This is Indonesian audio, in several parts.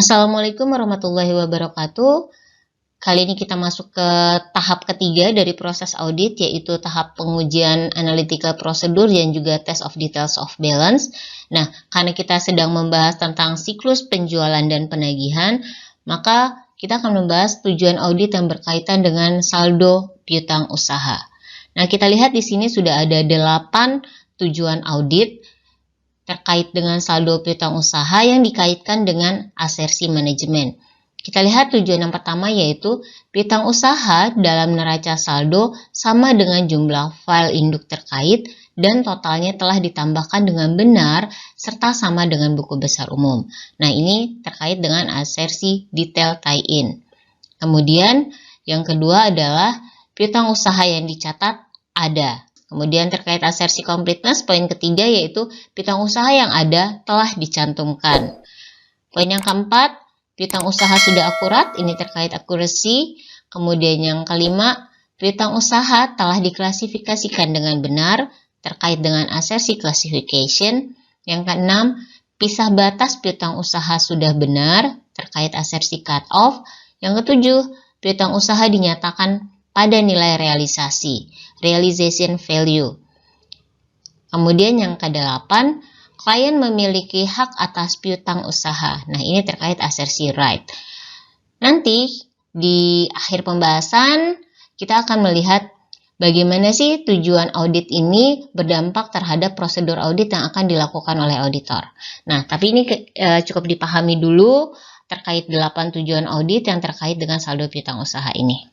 Assalamualaikum warahmatullahi wabarakatuh. Kali ini kita masuk ke tahap ketiga dari proses audit, yaitu tahap pengujian analytical procedure dan juga test of details of balance. Nah, karena kita sedang membahas tentang siklus penjualan dan penagihan, maka kita akan membahas tujuan audit yang berkaitan dengan saldo piutang usaha. Nah, kita lihat di sini sudah ada 8 tujuan audit terkait dengan saldo piutang usaha yang dikaitkan dengan asersi manajemen. Kita lihat tujuan yang pertama yaitu piutang usaha dalam neraca saldo sama dengan jumlah file induk terkait dan totalnya telah ditambahkan dengan benar serta sama dengan buku besar umum. Nah, ini terkait dengan asersi detail tie-in. Kemudian yang kedua adalah piutang usaha yang dicatat ada. Kemudian terkait asersi completeness, poin ketiga yaitu piutang usaha yang ada telah dicantumkan. Poin yang keempat, piutang usaha sudah akurat, ini terkait accuracy. Kemudian yang kelima, piutang usaha telah diklasifikasikan dengan benar, terkait dengan asersi classification. Yang keenam, pisah batas piutang usaha sudah benar, terkait asersi cut off. Yang ketujuh, piutang usaha dinyatakan pada nilai realisasi, realization value. Kemudian yang kedelapan, klien memiliki hak atas piutang usaha. Nah, ini terkait asersi right. Nanti di akhir pembahasan kita akan melihat bagaimana sih tujuan audit ini berdampak terhadap prosedur audit yang akan dilakukan oleh auditor. Nah, tapi ini cukup dipahami dulu terkait 8 tujuan audit yang terkait dengan saldo piutang usaha ini.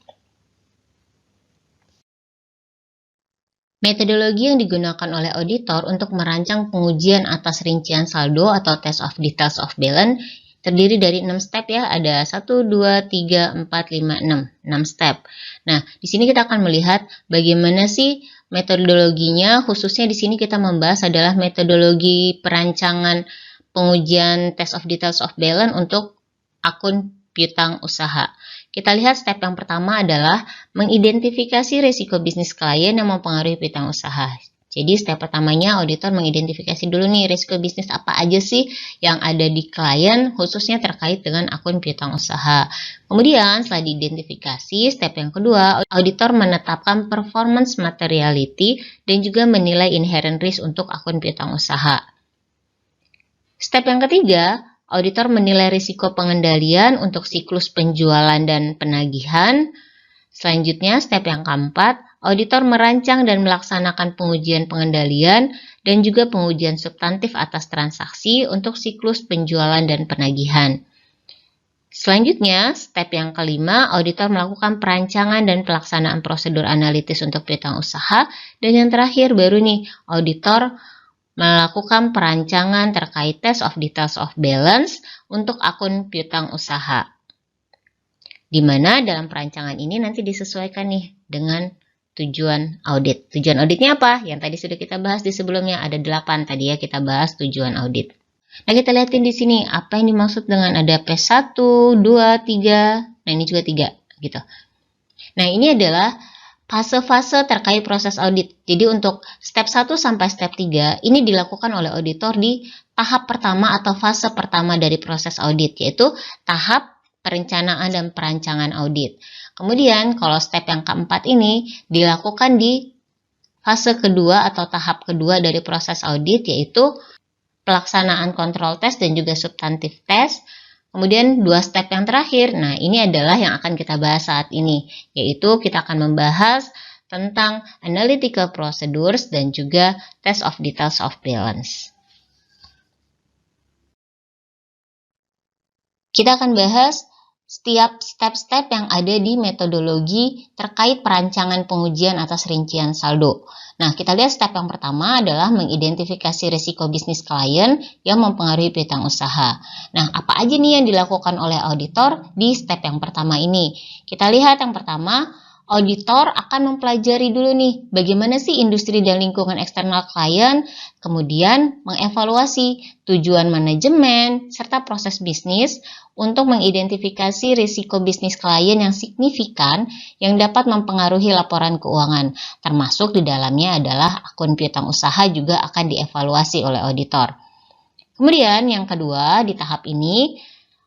Metodologi yang digunakan oleh auditor untuk merancang pengujian atas rincian saldo atau test of details of balance terdiri dari 6 step ya, ada 1, 2, 3, 4, 5, 6, 6 step. Nah, di sini kita akan melihat bagaimana sih metodologinya, khususnya di sini kita membahas adalah metodologi perancangan pengujian test of details of balance untuk akun piutang usaha. Kita lihat step yang pertama adalah mengidentifikasi risiko bisnis klien yang mempengaruhi piutang usaha. Jadi step pertamanya auditor mengidentifikasi dulu nih risiko bisnis apa aja sih yang ada di klien khususnya terkait dengan akun piutang usaha. Kemudian setelah diidentifikasi, step yang kedua auditor menetapkan performance materiality dan juga menilai inherent risk untuk akun piutang usaha. Step yang ketiga, auditor menilai risiko pengendalian untuk siklus penjualan dan penagihan. Selanjutnya, step yang keempat, auditor merancang dan melaksanakan pengujian pengendalian dan juga pengujian substantif atas transaksi untuk siklus penjualan dan penagihan. Selanjutnya, step yang kelima, auditor melakukan perancangan dan pelaksanaan prosedur analitis untuk piutang usaha. Dan yang terakhir baru nih, auditor melakukan perancangan terkait test of details of balance untuk akun piutang usaha. Di mana dalam perancangan ini nanti disesuaikan nih dengan tujuan audit. Tujuan auditnya apa? Yang tadi sudah kita bahas di sebelumnya, ada 8 tadi ya kita bahas tujuan audit. Nah, kita lihatin di sini apa yang dimaksud dengan ada P1, 2, 3. Nah, ini juga 3 gitu. Nah, ini adalah fase-fase terkait proses audit. Jadi untuk step 1 sampai step 3 ini dilakukan oleh auditor di tahap pertama atau fase pertama dari proses audit, yaitu tahap perencanaan dan perancangan audit. Kemudian kalau step yang keempat ini dilakukan di fase kedua atau tahap kedua dari proses audit, yaitu pelaksanaan kontrol test dan juga substantif test. Kemudian 2 step yang terakhir, nah ini adalah yang akan kita bahas saat ini, yaitu kita akan membahas tentang analytical procedures dan juga test of details of balance. Kita akan bahas setiap step-step yang ada di metodologi terkait perancangan pengujian atas rincian saldo. Nah, kita lihat step yang pertama adalah mengidentifikasi risiko bisnis klien yang mempengaruhi piutang usaha. Nah, apa aja nih yang dilakukan oleh auditor di step yang pertama ini? Kita lihat yang pertama, auditor akan mempelajari dulu nih bagaimana sih industri dan lingkungan eksternal klien, kemudian mengevaluasi tujuan manajemen serta proses bisnis untuk mengidentifikasi risiko bisnis klien yang signifikan yang dapat mempengaruhi laporan keuangan, termasuk di dalamnya adalah akun piutang usaha juga akan dievaluasi oleh auditor. Kemudian yang kedua di tahap ini,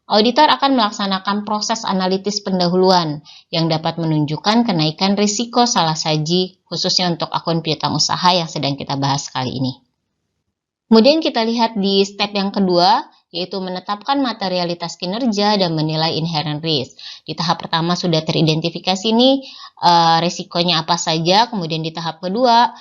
Auditor akan melaksanakan proses analitis pendahuluan yang dapat menunjukkan kenaikan risiko salah saji, khususnya untuk akun piutang usaha yang sedang kita bahas kali ini. Kemudian kita lihat di step yang kedua, yaitu menetapkan materialitas kinerja dan menilai inherent risk. Di tahap pertama sudah teridentifikasi nih risikonya apa saja, kemudian di tahap kedua,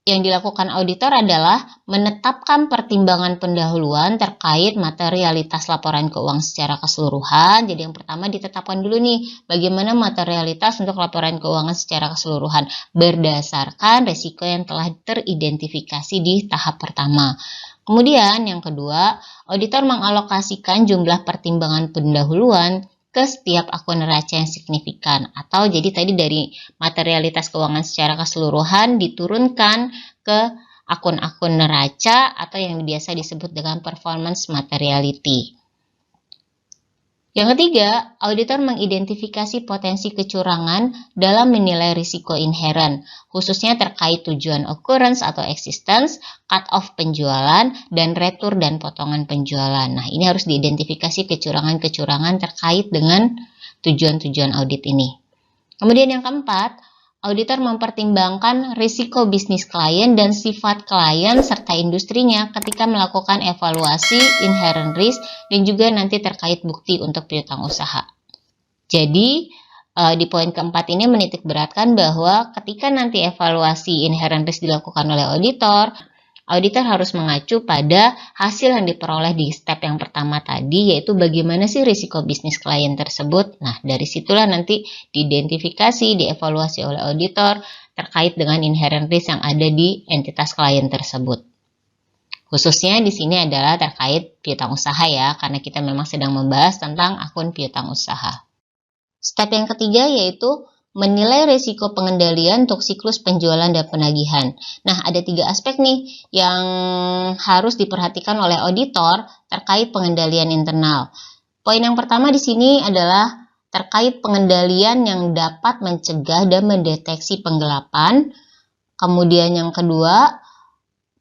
yang dilakukan auditor adalah menetapkan pertimbangan pendahuluan terkait materialitas laporan keuangan secara keseluruhan. Jadi yang pertama ditetapkan dulu nih, bagaimana materialitas untuk laporan keuangan secara keseluruhan berdasarkan risiko yang telah teridentifikasi di tahap pertama. Kemudian yang kedua, auditor mengalokasikan jumlah pertimbangan pendahuluan ke setiap akun neraca yang signifikan, atau jadi tadi dari materialitas keuangan secara keseluruhan diturunkan ke akun-akun neraca atau yang biasa disebut dengan performance materiality. Yang ketiga, auditor mengidentifikasi potensi kecurangan dalam menilai risiko inherent, khususnya terkait tujuan occurrence atau existence, cut-off penjualan, dan retur dan potongan penjualan. Nah, ini harus diidentifikasi kecurangan-kecurangan terkait dengan tujuan-tujuan audit ini. Kemudian yang keempat, auditor mempertimbangkan risiko bisnis klien dan sifat klien serta industrinya ketika melakukan evaluasi inherent risk dan juga nanti terkait bukti untuk piutang usaha. Jadi, di poin keempat ini menitik beratkan bahwa ketika nanti evaluasi inherent risk dilakukan oleh auditor harus mengacu pada hasil yang diperoleh di step yang pertama tadi, yaitu bagaimana sih risiko bisnis klien tersebut. Nah, dari situlah nanti diidentifikasi, dievaluasi oleh auditor terkait dengan inherent risk yang ada di entitas klien tersebut. Khususnya di sini adalah terkait piutang usaha ya, karena kita memang sedang membahas tentang akun piutang usaha. Step yang ketiga yaitu menilai risiko pengendalian untuk siklus penjualan dan penagihan. Nah, ada 3 aspek nih yang harus diperhatikan oleh auditor terkait pengendalian internal. Poin yang pertama di sini adalah terkait pengendalian yang dapat mencegah dan mendeteksi penggelapan. Kemudian yang kedua,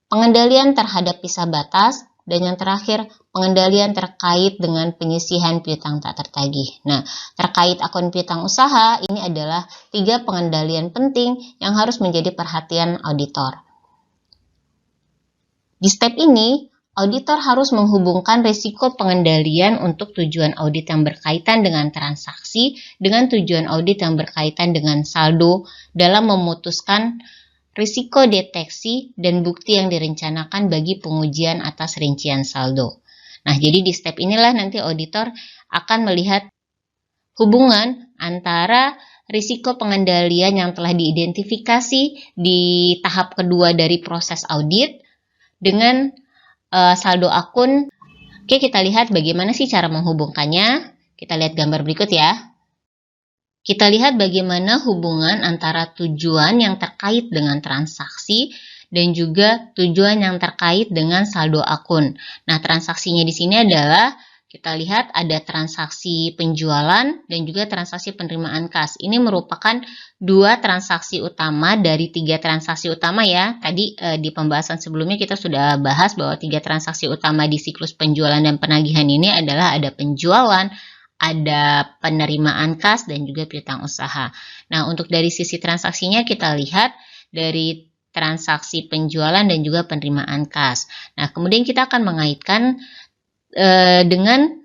pengendalian terhadap pisah batas. Dan yang terakhir, pengendalian terkait dengan penyisihan piutang tak tertagih. Nah, terkait akun piutang usaha, ini adalah 3 pengendalian penting yang harus menjadi perhatian auditor. Di step ini, auditor harus menghubungkan risiko pengendalian untuk tujuan audit yang berkaitan dengan transaksi dengan tujuan audit yang berkaitan dengan saldo dalam memutuskan risiko deteksi dan bukti yang direncanakan bagi pengujian atas rincian saldo. Nah, jadi di step inilah nanti auditor akan melihat hubungan antara risiko pengendalian yang telah diidentifikasi di tahap kedua dari proses audit dengan saldo akun. Oke, kita lihat bagaimana sih cara menghubungkannya. Kita lihat gambar berikut ya. Kita lihat bagaimana hubungan antara tujuan yang terkait dengan transaksi dan juga tujuan yang terkait dengan saldo akun. Nah, transaksinya di sini adalah kita lihat ada transaksi penjualan dan juga transaksi penerimaan kas. Ini merupakan 2 transaksi utama dari 3 transaksi utama ya. Tadi di pembahasan sebelumnya kita sudah bahas bahwa 3 transaksi utama di siklus penjualan dan penagihan ini adalah ada penjualan, ada penerimaan kas dan juga piutang usaha. Nah, untuk dari sisi transaksinya kita lihat dari transaksi penjualan dan juga penerimaan kas. Nah, kemudian kita akan mengaitkan dengan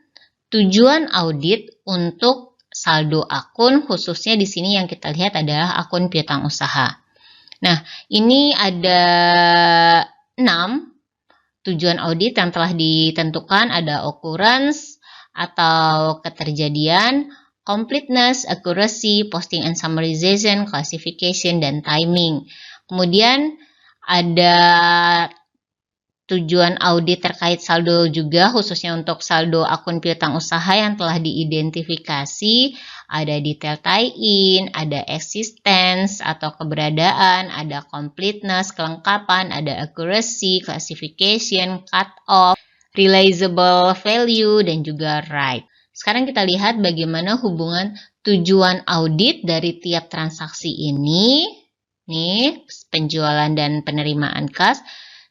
tujuan audit untuk saldo akun, khususnya di sini yang kita lihat adalah akun piutang usaha. Nah, ini ada 6 tujuan audit yang telah ditentukan, ada occurrence atau keterjadian, completeness, accuracy, posting and summarization, classification, dan timing. Kemudian ada tujuan audit terkait saldo juga, khususnya untuk saldo akun piutang usaha yang telah diidentifikasi, ada detail tie-in, ada existence atau keberadaan, ada completeness, kelengkapan, ada accuracy, classification, cut-off, realizable value, dan juga right. Sekarang kita lihat bagaimana hubungan tujuan audit dari tiap transaksi ini, nih, penjualan dan penerimaan kas,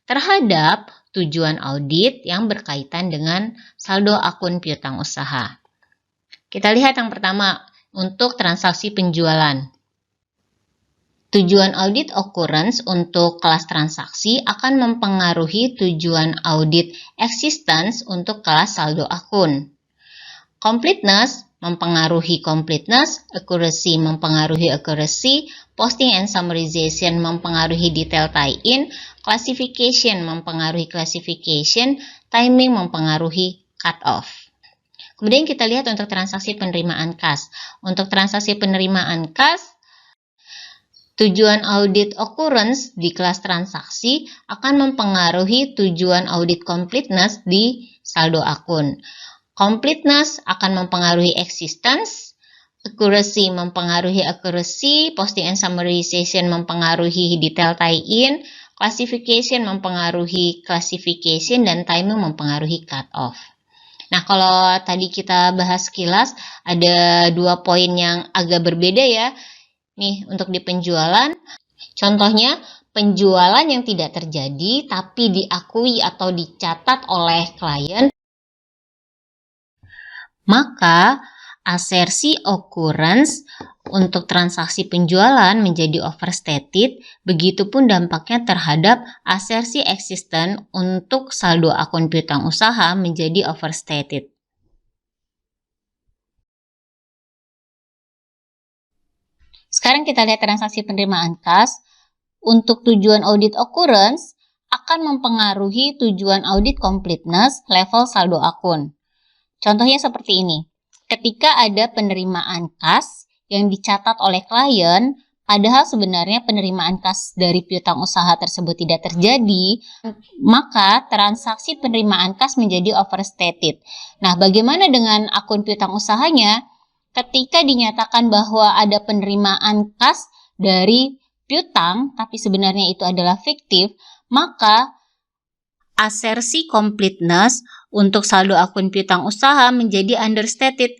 terhadap tujuan audit yang berkaitan dengan saldo akun piutang usaha. Kita lihat yang pertama, untuk transaksi penjualan. Tujuan audit occurrence untuk kelas transaksi akan mempengaruhi tujuan audit existence untuk kelas saldo akun. Completeness mempengaruhi completeness, accuracy mempengaruhi accuracy, posting and summarization mempengaruhi detail tie-in, classification mempengaruhi classification, timing mempengaruhi cut-off. Kemudian kita lihat untuk transaksi penerimaan kas. Untuk transaksi penerimaan kas, tujuan audit occurrence di kelas transaksi akan mempengaruhi tujuan audit completeness di saldo akun. Completeness akan mempengaruhi existence, accuracy mempengaruhi accuracy, posting and summarization mempengaruhi detail tie-in, classification mempengaruhi classification, dan timing mempengaruhi cut-off. Nah, kalau tadi kita bahas sekilas, ada 2 poin yang agak berbeda ya. Nih, untuk di penjualan, contohnya penjualan yang tidak terjadi tapi diakui atau dicatat oleh klien, maka asersi occurrence untuk transaksi penjualan menjadi overstated, begitupun dampaknya terhadap asersi existent untuk saldo akun piutang usaha menjadi overstated. Sekarang kita lihat transaksi penerimaan kas. Untuk tujuan audit occurrence akan mempengaruhi tujuan audit completeness level saldo akun. Contohnya seperti ini. Ketika ada penerimaan kas yang dicatat oleh klien, padahal sebenarnya penerimaan kas dari piutang usaha tersebut tidak terjadi, maka transaksi penerimaan kas menjadi overstated. Nah, bagaimana dengan akun piutang usahanya? Ketika dinyatakan bahwa ada penerimaan kas dari piutang, tapi sebenarnya itu adalah fiktif, maka asersi completeness untuk saldo akun piutang usaha menjadi understated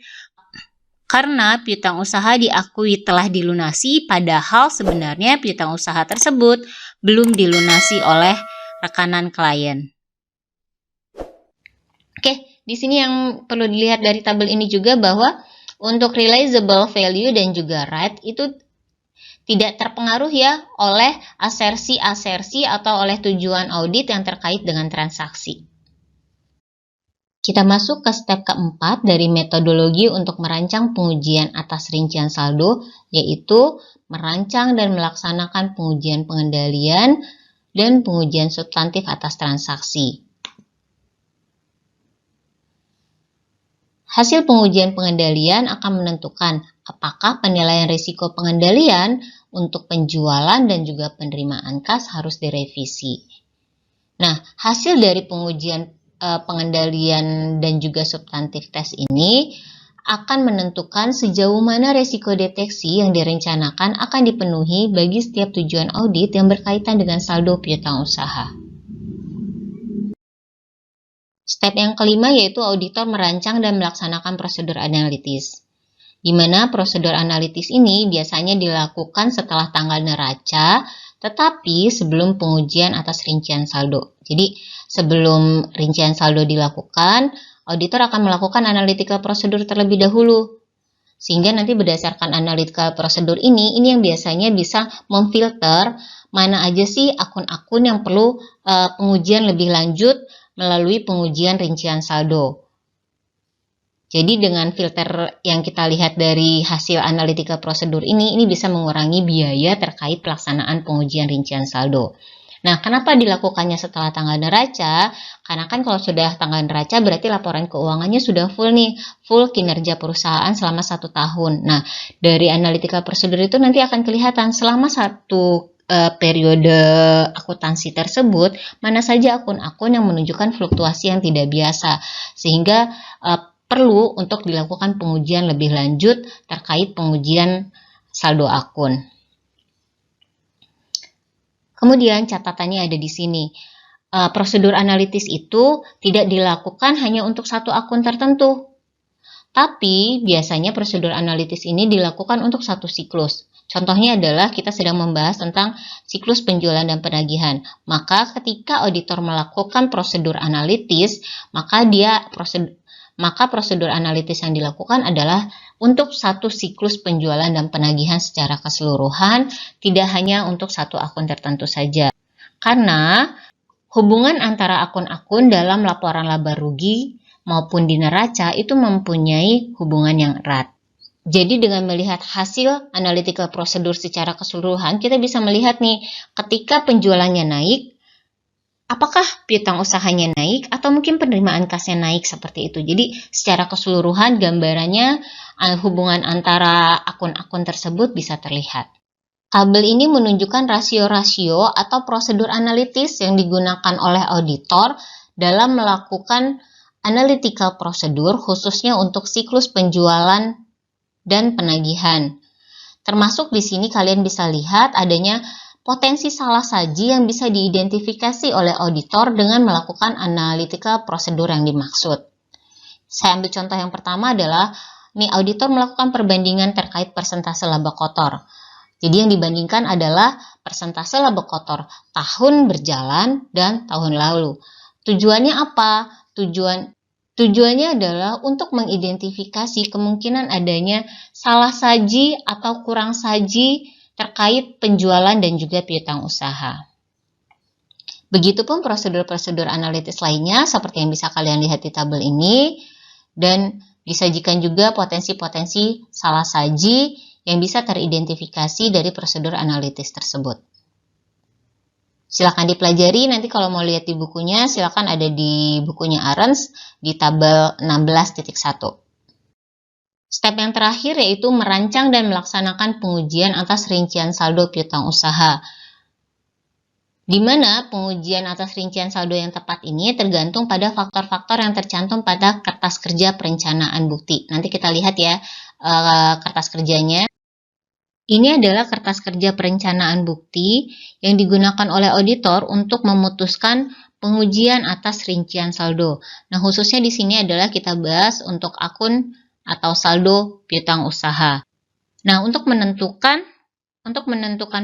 karena piutang usaha diakui telah dilunasi, padahal sebenarnya piutang usaha tersebut belum dilunasi oleh rekanan klien. Oke, di sini yang perlu dilihat dari tabel ini juga bahwa untuk realizable value dan juga right itu tidak terpengaruh ya oleh asersi-asersi atau oleh tujuan audit yang terkait dengan transaksi. Kita masuk ke step keempat dari metodologi untuk merancang pengujian atas rincian saldo, yaitu merancang dan melaksanakan pengujian pengendalian dan pengujian substantif atas transaksi. Hasil pengujian pengendalian akan menentukan apakah penilaian risiko pengendalian untuk penjualan dan juga penerimaan kas harus direvisi. Nah, hasil dari pengujian pengendalian dan juga substantif tes ini akan menentukan sejauh mana risiko deteksi yang direncanakan akan dipenuhi bagi setiap tujuan audit yang berkaitan dengan saldo piutang usaha. Step yang kelima yaitu auditor merancang dan melaksanakan prosedur analitis, di mana prosedur analitis ini biasanya dilakukan setelah tanggal neraca, tetapi sebelum pengujian atas rincian saldo. Jadi, sebelum rincian saldo dilakukan, auditor akan melakukan analytical prosedur terlebih dahulu. Sehingga nanti berdasarkan analytical prosedur ini yang biasanya bisa memfilter mana aja sih akun-akun yang perlu pengujian lebih lanjut melalui pengujian rincian saldo. Jadi dengan filter yang kita lihat dari hasil analytical prosedur ini bisa mengurangi biaya terkait pelaksanaan pengujian rincian saldo. Nah, kenapa dilakukannya setelah tanggal neraca? Karena kan kalau sudah tanggal neraca berarti laporan keuangannya sudah full nih, full kinerja perusahaan selama 1 tahun. Nah, dari analytical prosedur itu nanti akan kelihatan selama satu periode akuntansi tersebut, mana saja akun-akun yang menunjukkan fluktuasi yang tidak biasa, sehingga perlu untuk dilakukan pengujian lebih lanjut terkait pengujian saldo akun. Kemudian catatannya ada di sini. Prosedur analitis itu tidak dilakukan hanya untuk satu akun tertentu. Tapi biasanya prosedur analitis ini dilakukan untuk satu siklus. Contohnya adalah kita sedang membahas tentang siklus penjualan dan penagihan. Maka ketika auditor melakukan prosedur analitis, maka prosedur analitis yang dilakukan adalah untuk satu siklus penjualan dan penagihan secara keseluruhan, tidak hanya untuk satu akun tertentu saja. Karena hubungan antara akun-akun dalam laporan laba rugi maupun di neraca itu mempunyai hubungan yang erat. Jadi dengan melihat hasil analytical prosedur secara keseluruhan, kita bisa melihat nih, ketika penjualannya naik, apakah piutang usahanya naik atau mungkin penerimaan kasnya naik seperti itu. Jadi secara keseluruhan gambarannya hubungan antara akun-akun tersebut bisa terlihat. Tabel ini menunjukkan rasio-rasio atau prosedur analitis yang digunakan oleh auditor dalam melakukan analytical prosedur khususnya untuk siklus penjualan dan penagihan. Termasuk di sini kalian bisa lihat adanya potensi salah saji yang bisa diidentifikasi oleh auditor dengan melakukan analytical prosedur yang dimaksud. Saya ambil contoh yang pertama adalah, nih auditor melakukan perbandingan terkait persentase laba kotor. Jadi yang dibandingkan adalah persentase laba kotor tahun berjalan dan tahun lalu. Tujuannya apa? Tujuannya adalah untuk mengidentifikasi kemungkinan adanya salah saji atau kurang saji terkait penjualan dan juga piutang usaha. Begitupun prosedur-prosedur analitis lainnya seperti yang bisa kalian lihat di tabel ini, dan disajikan juga potensi-potensi salah saji yang bisa teridentifikasi dari prosedur analitis tersebut. Silakan dipelajari, nanti kalau mau lihat di bukunya, silakan ada di bukunya Arens di tabel 16.1. Step yang terakhir yaitu merancang dan melaksanakan pengujian atas rincian saldo piutang usaha. Di mana pengujian atas rincian saldo yang tepat ini tergantung pada faktor-faktor yang tercantum pada kertas kerja perencanaan bukti. Nanti kita lihat ya kertas kerjanya. Ini adalah kertas kerja perencanaan bukti yang digunakan oleh auditor untuk memutuskan pengujian atas rincian saldo. Nah, khususnya di sini adalah kita bahas untuk akun atau saldo piutang usaha. Nah, untuk menentukan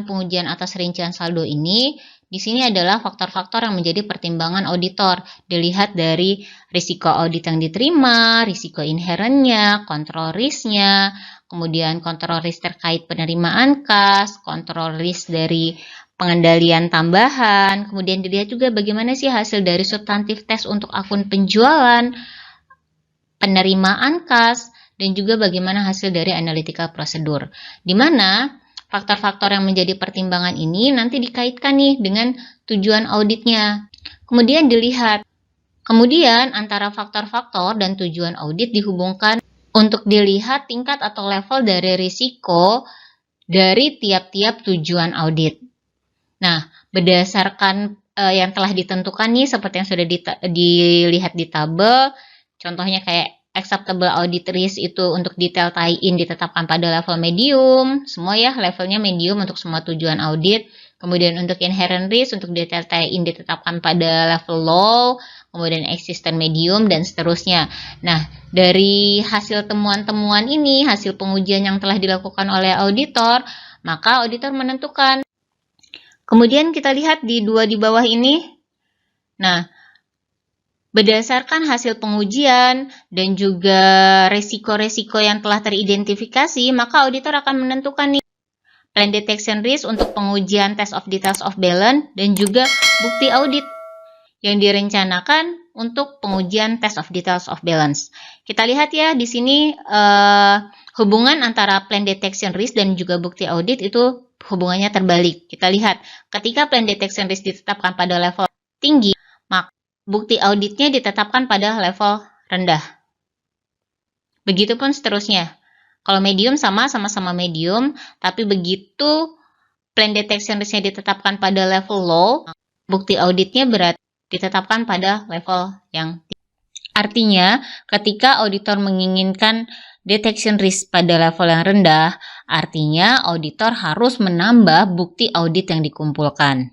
pengujian atas rincian saldo ini, di sini adalah faktor-faktor yang menjadi pertimbangan auditor. Dilihat dari risiko audit yang diterima, risiko inherennya, kontrol risknya, kemudian kontrol risk terkait penerimaan kas, kontrol risk dari pengendalian tambahan, kemudian dilihat juga bagaimana sih hasil dari substantif tes untuk akun penjualan, penerimaan kas, dan juga bagaimana hasil dari analytical prosedur. Di mana faktor-faktor yang menjadi pertimbangan ini nanti dikaitkan nih dengan tujuan auditnya. Kemudian dilihat, antara faktor-faktor dan tujuan audit dihubungkan untuk dilihat tingkat atau level dari risiko dari tiap-tiap tujuan audit. Nah, berdasarkan yang telah ditentukan nih, seperti yang sudah dilihat di tabel, contohnya kayak acceptable audit risk itu untuk detail tie-in ditetapkan pada level medium, semua ya levelnya medium untuk semua tujuan audit. Kemudian untuk inherent risk untuk detail tie-in ditetapkan pada level low, kemudian existent medium, dan seterusnya. Nah, dari hasil temuan-temuan ini, hasil pengujian yang telah dilakukan oleh auditor, maka auditor menentukan. Kemudian kita lihat di dua di bawah ini. Nah, berdasarkan hasil pengujian dan juga resiko-resiko yang telah teridentifikasi, maka auditor akan menentukan nih plan detection risk untuk pengujian test of details of balance dan juga bukti audit yang direncanakan untuk pengujian test of details of balance. Kita lihat ya di sini hubungan antara plan detection risk dan juga bukti audit itu hubungannya terbalik. Kita lihat ketika plan detection risk ditetapkan pada level tinggi, maka bukti auditnya ditetapkan pada level rendah. Begitupun seterusnya. Kalau medium sama-sama medium, tapi begitu plan detection risk-nya ditetapkan pada level low, bukti auditnya berarti ditetapkan pada level yang tinggi. Artinya, ketika auditor menginginkan detection risk pada level yang rendah, artinya auditor harus menambah bukti audit yang dikumpulkan.